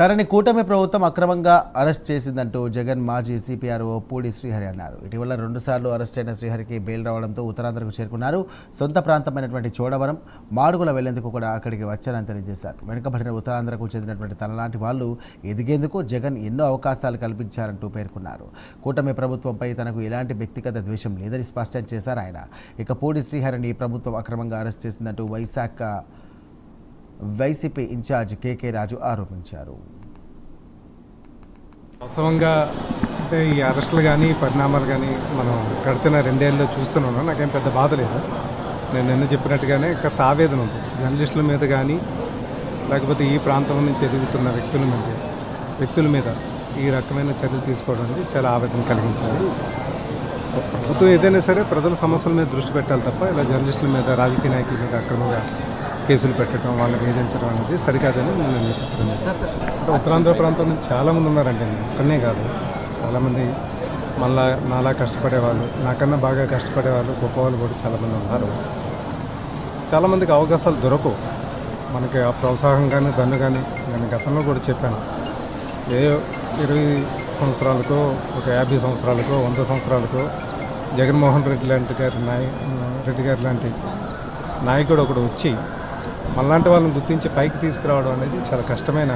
తనని కూటమి ప్రభుత్వం అక్రమంగా అరెస్ట్ చేసిందంటూ జగన్ మాజీ సిపిఆర్ఓ పూడి శ్రీహరి అన్నారు. ఇటీవల 2 సార్లు అరెస్ట్ అయిన శ్రీహరికి బెయిల్ రావడంతో ఉత్తరాంధ్రకు చేరుకున్నారు. సొంత ప్రాంతమైనటువంటి చోడవరం, మాడుగుల వెళ్లేందుకు కూడా అక్కడికి వచ్చారని తెలియజేశారు. వెనుకబడిన ఉత్తరాంధ్రకు చెందినటువంటి తనలాంటి వాళ్ళు ఎదిగేందుకు జగన్ ఎన్నో అవకాశాలు కల్పించారంటూ పేర్కొన్నారు. కూటమి ప్రభుత్వంపై తనకు ఎలాంటి వ్యక్తిగత ద్వేషం లేదని స్పష్టం చేశారు ఆయన. ఇక పూడి శ్రీహరిని ప్రభుత్వం అక్రమంగా అరెస్ట్ చేసిందంటూ వైసీపీ ఇన్ఛార్జ్ కేకే రాజు ఆరోపించారు. వాస్తవంగా అంటే ఈ అరెస్టులు కానీ పరిణామాలు కానీ మనం గడిచిన 2 ఏళ్ళలో చూస్తున్నాను. నాకేం పెద్ద బాధ లేదు. నేను నిన్న చెప్పినట్టుగానే కాస్త ఆవేదన ఉంది. జర్నలిస్టుల మీద కానీ లేకపోతే ఈ ప్రాంతం నుంచి ఎదుగుతున్న వ్యక్తుల మీద ఈ రకమైన చర్యలు తీసుకోవడానికి చాలా ఆవేదన కలిగించారు. సో ప్రభుత్వం ఏదైనా సరే ప్రజల సమస్యల మీద దృష్టి పెట్టాలి తప్ప ఇలా జర్నలిస్టుల మీద, రాజకీయ నాయకుల మీద అక్రమంగా కేసులు పెట్టడం, వాళ్ళని వేధించడం అనేది సరికాదని నేను చెప్పడం. అంటే ఉత్తరాంధ్ర ప్రాంతం నుంచి చాలామంది ఉన్నారండి. ఇక్కడనే కాదు, చాలామంది మళ్ళా నాలా కష్టపడేవాళ్ళు, నాకన్నా బాగా కష్టపడేవాళ్ళు, గొప్పవాళ్ళు కూడా చాలామంది ఉన్నారు. చాలామందికి అవకాశాలు దొరకవు. మనకి ఆ ప్రోత్సాహం కానీ దన్ను కానీ నేను గతంలో కూడా చెప్పాను. ఏ 20 సంవత్సరాలకో, ఒక 50 సంవత్సరాలకో, 100 సంవత్సరాలకో జగన్మోహన్ రెడ్డి లాంటి నాయకుడు ఒకడు వచ్చి మనలాంటి వాళ్ళని గుర్తించి పైకి తీసుకురావడం అనేది చాలా కష్టమైన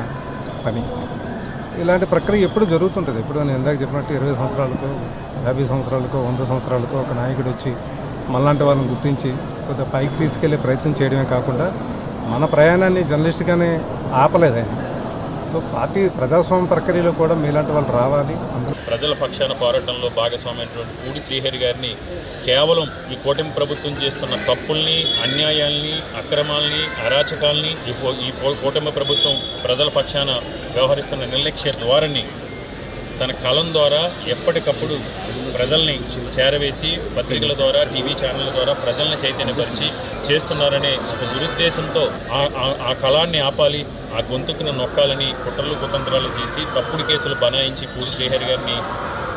పని. ఇలాంటి ప్రక్రియ ఎప్పుడు జరుగుతుంటుంది. ఎప్పుడు నేను ఇందాక చెప్పినట్టు 20 సంవత్సరాలకో, 50 సంవత్సరాలకో, 100 సంవత్సరాలకో ఒక నాయకుడు వచ్చి మనలాంటి వాళ్ళని గుర్తించి కొద్దిగా పైకి తీసుకెళ్లే ప్రయత్నం చేయడమే కాకుండా మన ప్రయాణాన్ని జర్నలిస్ట్గానే ఆపలేదు ఆయన. సో పార్టీ ప్రజాస్వామ్య ప్రక్రియలో కూడా మీలాంటి వాళ్ళు రావాలి. ప్రజల పక్షాన పోరాటంలో భాగస్వామైనటువంటి పూడి శ్రీహరి గారిని కేవలం ఈ కూటమి ప్రభుత్వం చేస్తున్న తప్పుల్ని, అన్యాయాల్ని, అక్రమాల్ని, అరాచకాల్ని ఈ కూటమి ప్రభుత్వం ప్రజల పక్షాన వ్యవహరిస్తున్న నిర్లక్ష్య ధోరణి తన కలం ద్వారా ఎప్పటికప్పుడు ప్రజల్ని చేరవేసి పత్రికల ద్వారా, టీవీ ఛానళ్ళ ద్వారా ప్రజల్ని చైతన్యపరిచి చేస్తున్నారనే ఒక దురుద్దేశంతో ఆ కళాన్ని ఆపాలి, ఆ గొంతుకును నొక్కాలని కుట్రలు కుతంత్రాలు చేసి తప్పుడు కేసులు బనాయించి పూడి శ్రీహరి గారిని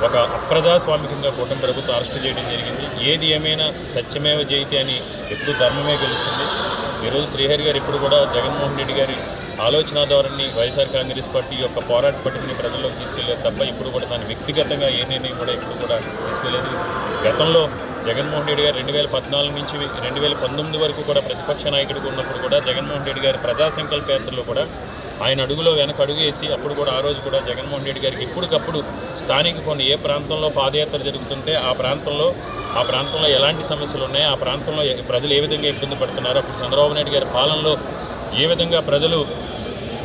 ఒక అప్రజాస్వామికంగా కూటమి ప్రభుత్వం అరెస్టు చేయడం జరిగింది. ఏది ఏమైనా సత్యమేవ జయతే అని ఎప్పుడు ధర్మమే గెలుస్తుంది. ఈరోజు శ్రీహరి గారు ఇప్పుడు కూడా జగన్మోహన్ రెడ్డి గారి ఆలోచన ధోరణి, వైఎస్ఆర్ కాంగ్రెస్ పార్టీ యొక్క పోరాట పట్టుకుని ప్రజల్లోకి తీసుకెళ్లేదు తప్ప ఇప్పుడు కూడా దాన్ని వ్యక్తిగతంగా ఏ నిర్ణయం కూడా ఎప్పుడు కూడా తీసుకోలేదు. గతంలో జగన్మోహన్ రెడ్డి గారు 2014 నుంచి 2019 వరకు కూడా ప్రతిపక్ష నాయకుడిగా ఉన్నప్పుడు కూడా జగన్మోహన్ రెడ్డి గారి ప్రజా సంకల్ప యాత్రలో కూడా ఆయన అడుగులో వెనక అడుగు వేసి అప్పుడు కూడా ఆ రోజు కూడా జగన్మోహన్ రెడ్డి గారికి ఎప్పటికప్పుడు స్థానిక కొన్ని ఏ ప్రాంతంలో పాదయాత్ర జరుగుతుంటే ఆ ప్రాంతంలో ఎలాంటి సమస్యలు ఉన్నాయి, ఆ ప్రాంతంలో ప్రజలు ఏ విధంగా ఇబ్బంది పడుతున్నారు, అప్పుడు చంద్రబాబు నాయుడు గారి పాలనలో ఏ విధంగా ప్రజలు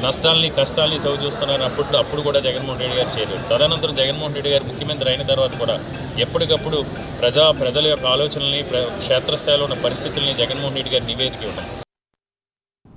నష్టాలని కష్టాలని చవి చూస్తున్నారు, అప్పుడు కూడా జగన్మోహన్ రెడ్డి గారు చేయలేదు. తదనంతరం జగన్మోహన్ రెడ్డి గారు ముఖ్యమంత్రి అయిన తర్వాత కూడా ఎప్పటికప్పుడు ప్రజల యొక్క ఆలోచనల్ని, క్షేత్రస్థాయిలో ఉన్న పరిస్థితుల్ని జగన్మోహన్ రెడ్డి గారి నివేదిక ఇవ్వడం.